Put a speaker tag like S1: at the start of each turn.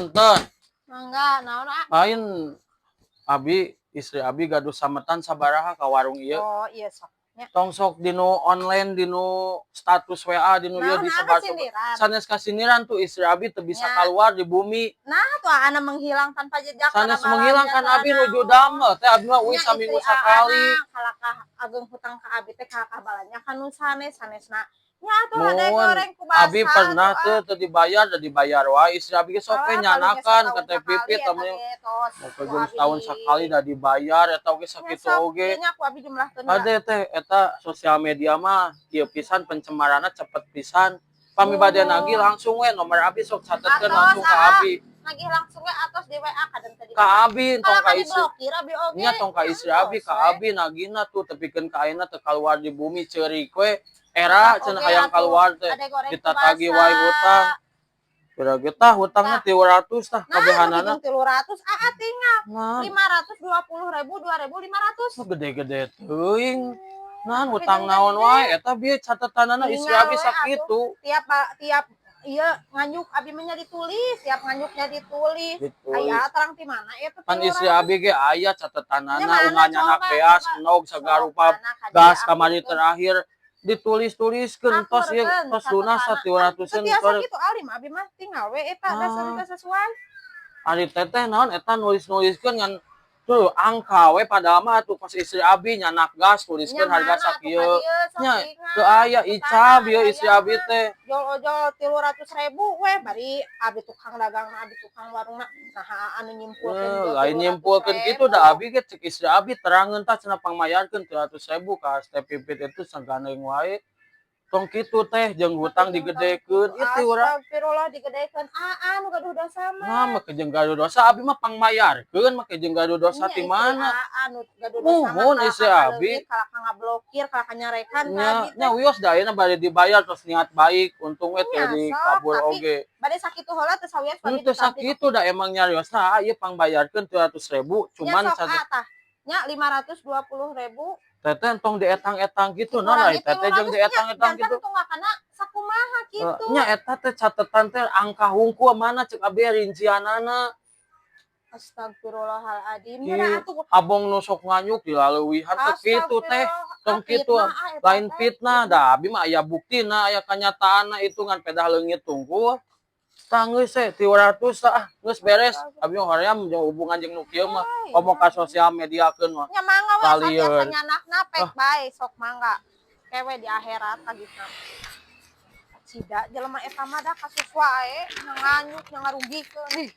S1: punten.
S2: Mangga, naon
S1: Lain abi istri abi gaduh sametan sabaraha ka warung ieu.
S2: Oh, iya sok.
S1: Tong sok dinu online dinu status WA dinu ieu disebar-sebar. Sanes kasindiran tuh istri abi teu bisa keluar di bumi.
S2: Nah, tuh ana menghilang tanpa jejak.
S1: Sanes menghilangkan abi nuju damel teh abi mah uih saminggu sakali.
S2: Kalakah ageung hutang ka abi teh kalakah balanya kan nu sanesna. Nya atuh hade goreng ku basa.
S1: Abi pernah teu dibayar da dibayar wae istri abi ge sok we nyanakan ka teh pipit ame. Mau setahun sekali da dibayar eta oge sakitu oge.
S2: Nya ku abi jumlah teu.
S1: Ade teh eta sosial media mah kieu pisan pencemaranna cepet pisan. Pami bade nagih langsung we nomor abi sok catetkeun langsung ka abi.
S2: Nagih langsung we atos di WA kadang tadi.
S1: Ka abi tong ka istri.
S2: Abi oge.
S1: Nya tong ka istri abi ka abi nagihna tuh tepikeun ka ayeuna teu kaluar di bumi ceurik we. Era cenah hayang kaluar teh ditatagi wae hutang. Kira getah hutangna 300 tah kabehanana.
S2: 300 tinggal. 520.000 2.500.
S1: Gede-gede teuing. Nahan hutang naon wae eta bieu catetanana istri abi sakitu.
S2: Tiap ieu nganyuk abi mah nya ditulis, tiap nganyuknya ditulis. Aya terang ti mana eta?
S1: Kan istri abi ge aya catetanana unganya anak beas enog sagarupa gas kamari terakhir. Ditulis-tuliskeun tos ieu tos lunas 300-eun.
S2: Biasa kitu alim abi mah tinggal we eta dasar sesuai.
S1: Ari teteh naon eta nulis-nuliskeun ngan tuh angka we padahal mah atuh pas istri abi nyanak gas tuliskeun harga sakieu. Nya teu aya icab ieu istri abi teh.
S2: Jol-jol 300.000 we bari abi tukang dagangna abi tukang warungna saha anu nyimpulkeun.
S1: Lain nyimpulkeun kitu da abi ge cek istri abi terangeun tah cenah pangmayarkeun 300.000 ka teh pipit itu saganeng wae. Tong kitu teh jeung hutang digedekeun itu urang.
S2: Astagfirullah digedekeun. Anu gaduh dosa mah.
S1: Nah, make jeung gaduh dosa abi mah pangmayarkeun make jeung gaduh dosa ti mana?
S2: Anu gaduh dosa mah.
S1: Muhun istri abi.
S2: Kalak ngablokir, kalak nyarekan
S1: abi. Nya wios da ayeuna bade dibayar terus niat baik, untung we teu dikabul oge.
S2: Bade sakitu heula teu sawias
S1: bade teu sakitu da emang nyariosna ieu pangbayarkeun 300.000 cuman
S2: nya 520.000.
S1: Teteh tong dietang-etang gitu naon ari teteh jeung dietang-etang gitu.
S2: Kana sakumaha kitu.
S1: Nya eta teh catetan teh angka hungkul mana cek abi rincianana.
S2: Astagfirullahaladzim.
S1: Abong nu sok nganyuk dilaleuwihan teh kitu teh. Tong kitu lain fitnah da abi mah aya buktina aya kanyataanna itu ngan pedah leungit tungkul. Tah geus 300 tah geus beres. Abi hoream jeung hubungan jeung nu kieu mah komo ka sosial mediakeun mah.
S2: Nya mangga we sakieu nyanakna pek bae sok mangga. Kewe di akhirat kagisna. Cida jelema eta mah da kasus wae nganyuk ngarugikeun.